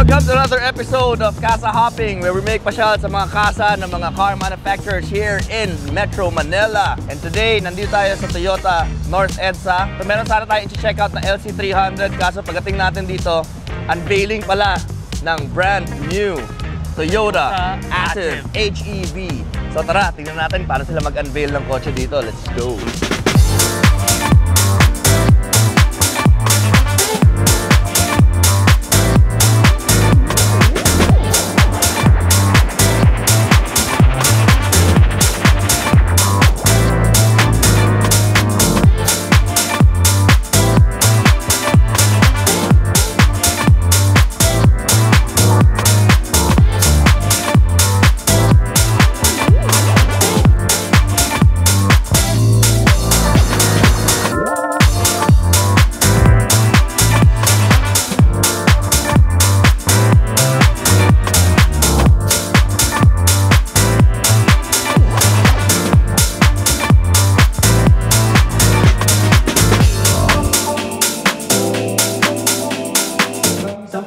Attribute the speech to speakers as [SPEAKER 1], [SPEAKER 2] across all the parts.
[SPEAKER 1] Welcome to another episode of Casa Hopping, where we make pasyal sa mga kasa ng mga car manufacturers here in Metro Manila. And today, nandito tayo sa Toyota North EDSA. So meron sana tayo i-check out na LC300, kaso pagdating natin dito, unveiling pala ng brand new Toyota Active HEV. So tara, tingnan natin paano sila mag-unveil ng kotse dito. Let's go!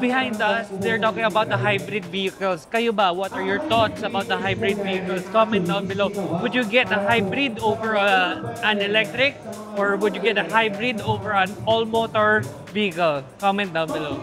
[SPEAKER 2] Behind us, they're talking about the hybrid vehicles. Kayo ba, what are your thoughts about the hybrid vehicles? Comment down below. Would you get a hybrid over an electric, or would you get a hybrid over an all-motor vehicle? Comment down below.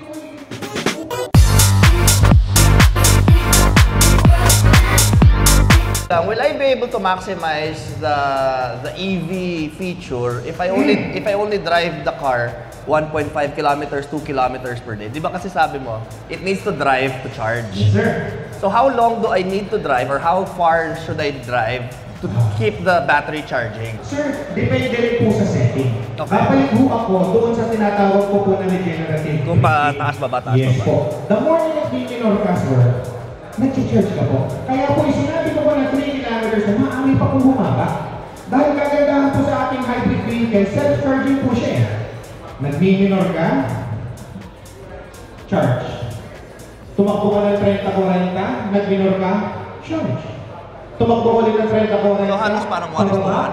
[SPEAKER 1] Will I be able to maximize the EV feature if I only drive the car 1.5 kilometers, 2 kilometers per day? Di ba kasi sabi mo, it needs to drive to charge.
[SPEAKER 3] Sir.
[SPEAKER 1] So how long do I need to drive, or how far should I drive to keep the battery charging?
[SPEAKER 3] Sir, depende rin po sa setting.
[SPEAKER 1] Okay.
[SPEAKER 3] Babalik po ako doon sa tinatawag ko po na regenerative.
[SPEAKER 1] Kung pa taas baba, taas
[SPEAKER 3] yes
[SPEAKER 1] baba.
[SPEAKER 3] Po. The more na nag-minor ka, sir, nag-charge ka po. Kaya po, sinabi ko po na 3 kilometers na maaari pa kung bumaba. Dahil kagandahan po sa ating hybrid vehicle, self-charging po siya. Nag-minor ka, charge. Tumakbo ka ng 30-40, nag-minor ka, charge. Tumakbo ka ulit ng 30-40,
[SPEAKER 1] so halos parang 1:1.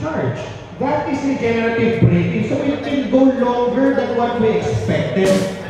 [SPEAKER 3] Charge. That is regenerative braking, so it can go longer than what we expected.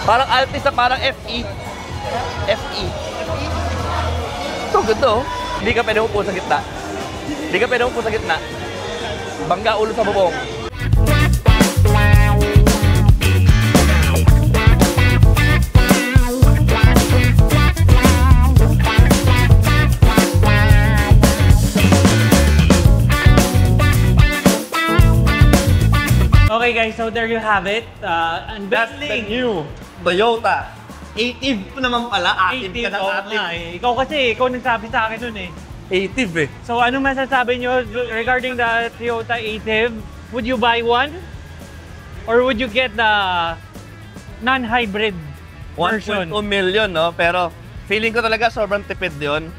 [SPEAKER 1] Parang Altis na parang FE. FE. Ito, ganda oh. Hindi ka pwede upo sa gitna. Hindi ka pwede upo sa gitna. Bangga ulo sa bubong.
[SPEAKER 2] Okay guys, so there you have it.
[SPEAKER 1] That's the new Toyota. Active naman pala. Active ka na active.
[SPEAKER 2] Ikaw kasi, ikaw nagsabi sa akin nun eh.
[SPEAKER 1] Active eh.
[SPEAKER 2] So ano masasabi nyo regarding the Toyota Active? Would you buy one? Or would you get the non-hybrid version?
[SPEAKER 1] 1.2 million, no? Pero feeling ko talaga sobrang tipid yun.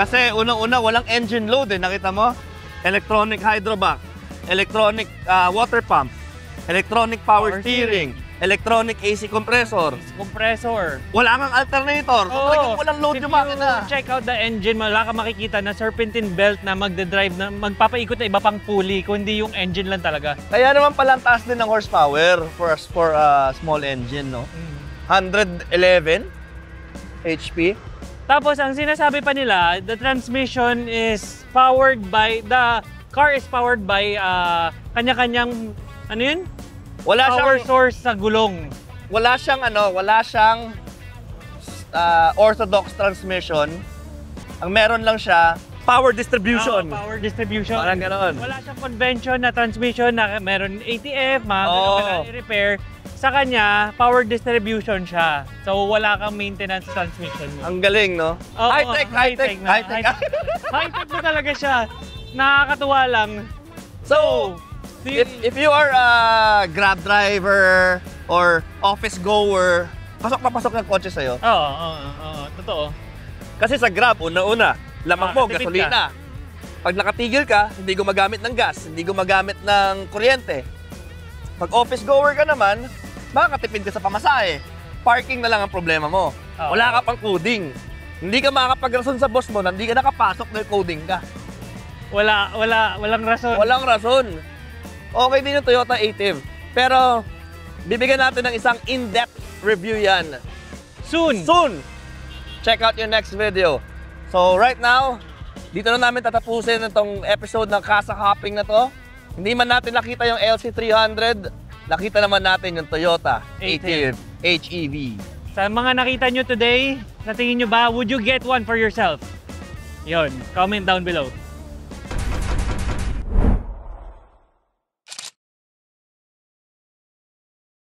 [SPEAKER 1] Kasi unang-una, walang engine load eh. Nakita mo? Electronic hydrovac, electronic water pump, electronic power steering, electronic AC compressor. Wala kang alternator. So talagang walang load yung makina.
[SPEAKER 2] Check out the engine, wala ka makikita na serpentine belt na magde-drive na magpapaikot na iba pang pulley, kundi yung engine lang talaga.
[SPEAKER 1] Kaya naman pala ang taas din ng horsepower for a small engine, no? 111 HP.
[SPEAKER 2] Tapos ang sinasabi pa nila, the transmission is powered by, the car is powered by kanya-kanyang, ano yun?
[SPEAKER 1] Wala
[SPEAKER 2] power
[SPEAKER 1] siyang
[SPEAKER 2] source sa gulong.
[SPEAKER 1] wala siyang orthodox transmission. Ang meron lang siya, power distribution.
[SPEAKER 2] Power distribution.
[SPEAKER 1] Parang ganon.
[SPEAKER 2] Wala siyang convention na transmission na meron ATF, mga
[SPEAKER 1] Oo.
[SPEAKER 2] i-repair. Sa kanya, power distribution siya. So, wala kang maintenance transmission mo.
[SPEAKER 1] Ang galing, no?
[SPEAKER 2] Oo,
[SPEAKER 1] High-tech.
[SPEAKER 2] High-tech na talaga siya. Nakakatuwa lang.
[SPEAKER 1] So, if you are a Grab driver or office goer, pasok na pasok ng kotse sa'yo.
[SPEAKER 2] Oo, totoo.
[SPEAKER 1] Kasi sa Grab, una-una, lamang mo,
[SPEAKER 2] tipid
[SPEAKER 1] gasolina. Pag nakatigil ka, hindi gumagamit ng gas, hindi gumagamit ng kuryente. Pag office goer ka naman, makakatipid ka sa pamasahe. Parking na lang ang problema mo.
[SPEAKER 2] Oo.
[SPEAKER 1] Wala ka pang coding. Hindi ka makakapag-rason sa boss mo na hindi ka nakapasok dahil coding ka.
[SPEAKER 2] Walang rason.
[SPEAKER 1] Walang rason. Okay din yung Toyota Active. Pero, bibigyan natin ng isang in-depth review yan.
[SPEAKER 2] Soon.
[SPEAKER 1] Check out your next video. So, right now, dito na namin tatapusin itong episode ng Casa Hopping na to. Hindi man natin nakita yung LC300, nakita naman natin yung Toyota Active HEV.
[SPEAKER 2] Sa mga nakita nyo today, sa tingin nyo ba, would you get one for yourself? Yun, comment down below.